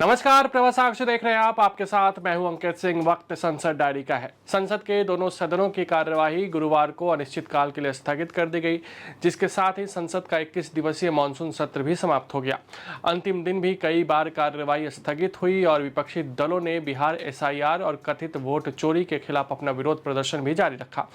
नमस्कार, प्रवासाक्ष देख रहे हैं आप। आपके साथ मैं हूं अंकित सिंह। वक्त संसद डायरी का है। संसद के दोनों सदनों की कार्यवाही गुरुवार को अनिश्चितकाल के लिए स्थगित कर दी गई, जिसके साथ ही संसद का 21 दिवसीय मानसून सत्र भी समाप्त हो गया। अंतिम दिन भी कई बार कार्यवाही स्थगित हुई और विपक्षी दलों ने बिहार एसआईआर और कथित वोट चोरी के खिलाफ अपना विरोध प्रदर्शन भी जारी रखा।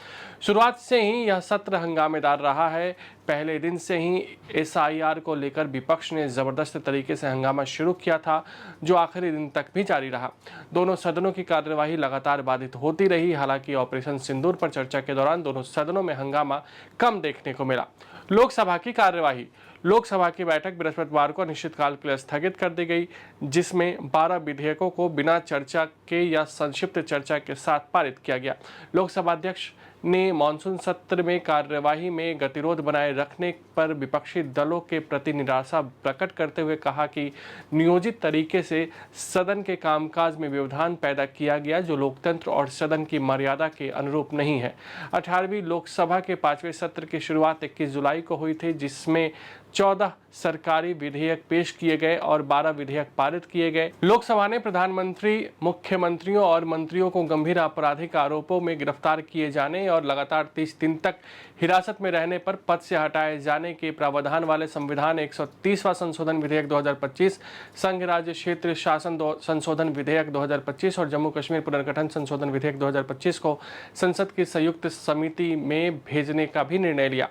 शुरुआत से ही यह सत्र हंगामेदार रहा है। पहले दिन से ही एसआईआर को लेकर विपक्ष ने जबरदस्त तरीके से हंगामा शुरू किया था, जो आखिरी दिन तक भी जारी रहा। दोनों सदनों की कार्यवाही लगातार बाधित होती रही। हालांकि ऑपरेशन सिंदूर पर चर्चा के दौरान दोनों सदनों में हंगामा कम देखने को मिला। लोकसभा की कार्यवाही। लोकसभा की बैठक बृहस्पतिवार को अनिश्चितकाल के लिए स्थगित कर दी गई, जिसमें 12 विधेयकों को बिना चर्चा के या संक्षिप्त चर्चा के साथ पारित किया गया। लोकसभा अध्यक्ष ने मानसून सत्र में कार्यवाही में गतिरोध बनाए रखने पर विपक्षी दलों के प्रति निराशा प्रकट करते हुए कहा कि नियोजित तरीके से सदन के कामकाज में व्यवधान पैदा किया गया, जो लोकतंत्र और सदन की मर्यादा के अनुरूप नहीं है। 18वीं लोकसभा के 5वें सत्र की शुरुआत 21 जुलाई को हुई थी, जिसमें 14 सरकारी विधेयक पेश किए गए और 12 विधेयक पारित किए गए। लोकसभा ने प्रधानमंत्री, मुख्यमंत्रियों और मंत्रियों को गंभीर आपराधिक आरोपों में गिरफ्तार किए जाने और लगातार 30 दिन तक हिरासत में रहने पर पद से हटाए जाने के प्रावधान वाले संविधान 130वां संशोधन विधेयक 2025, संघ राज्य क्षेत्र शासन संशोधन विधेयक 2025 और जम्मू कश्मीर पुनर्गठन संशोधन विधेयक 2025 को संसद की संयुक्त समिति में भेजने का भी निर्णय लिया।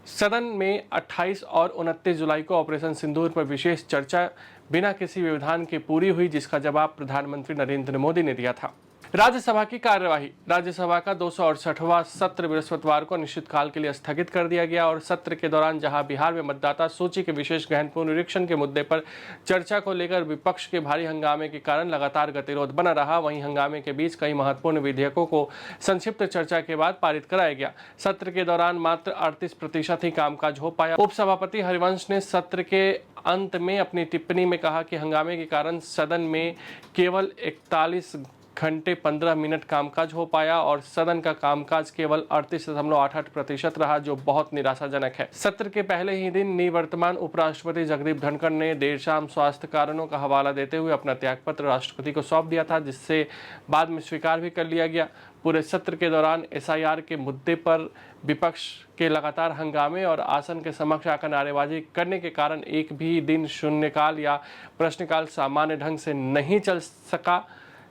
सदन में 28 और 29 जुलाई को ऑपरेशन सिंदूर पर विशेष चर्चा बिना किसी व्यवधान के पूरी हुई, जिसका जवाब प्रधानमंत्री नरेंद्र मोदी ने दिया था। राज्यसभा की कार्यवाही। राज्यसभा का 268वां सत्र बृहस्पतिवार को अनिश्चितकाल के लिए स्थगित कर दिया गया और सत्र के दौरान जहां बिहार में मतदाता सूची के विशेष गहन पुनरीक्षण के मुद्दे पर चर्चा को लेकर विपक्ष के भारी हंगामे के कारण लगातार गतिरोध बना रहा, वहीं हंगामे के बीच कई महत्वपूर्ण विधेयकों को संक्षिप्त चर्चा के बाद पारित कराया गया। सत्र के दौरान मात्र 38% ही कामकाज हो पाया। उपसभापति हरिवंश ने सत्र के अंत में अपनी टिप्पणी में कहा कि हंगामे के कारण सदन में केवल 41 घंटे 15 मिनट कामकाज हो पाया और सदन का कामकाज केवल 38.88% रहा, जो बहुत निराशाजनक है। सत्र के पहले ही दिन निवर्तमान उपराष्ट्रपति जगदीप धनखड़ ने देर शाम स्वास्थ्य कारणों का हवाला देते हुए अपना त्यागपत्र राष्ट्रपति को सौंप दिया था, जिससे बाद में स्वीकार भी कर लिया गया। पूरे सत्र के दौरान एसआईआर के मुद्दे पर विपक्ष के लगातार हंगामे और आसन के समक्ष आकर नारेबाजी करने के कारण एक भी दिन शून्यकाल या प्रश्नकाल सामान्य ढंग से नहीं चल सका।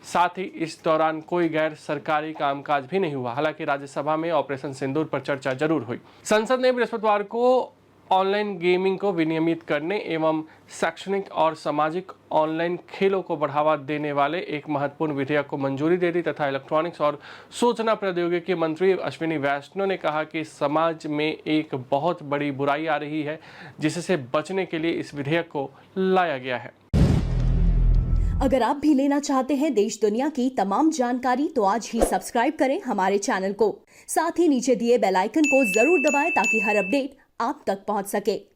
साथ ही इस दौरान कोई गैर सरकारी कामकाज भी नहीं हुआ। हालांकि राज्यसभा में ऑपरेशन सिंदूर पर चर्चा जरूर हुई। संसद ने बृहस्पतिवार को ऑनलाइन गेमिंग को विनियमित करने एवं शैक्षणिक और सामाजिक ऑनलाइन खेलों को बढ़ावा देने वाले एक महत्वपूर्ण विधेयक को मंजूरी दे दी तथा इलेक्ट्रॉनिक्स और सूचना प्रौद्योगिकी मंत्री अश्विनी वैष्णव ने कहा कि समाज में एक बहुत बड़ी बुराई आ रही है, जिससे बचने के लिए इस विधेयक को लाया गया है। अगर आप भी लेना चाहते हैं देश दुनिया की तमाम जानकारी, तो आज ही सब्सक्राइब करें हमारे चैनल को। साथ ही नीचे दिए बेल आइकन को जरूर दबाएं ताकि हर अपडेट आप तक पहुंच सके।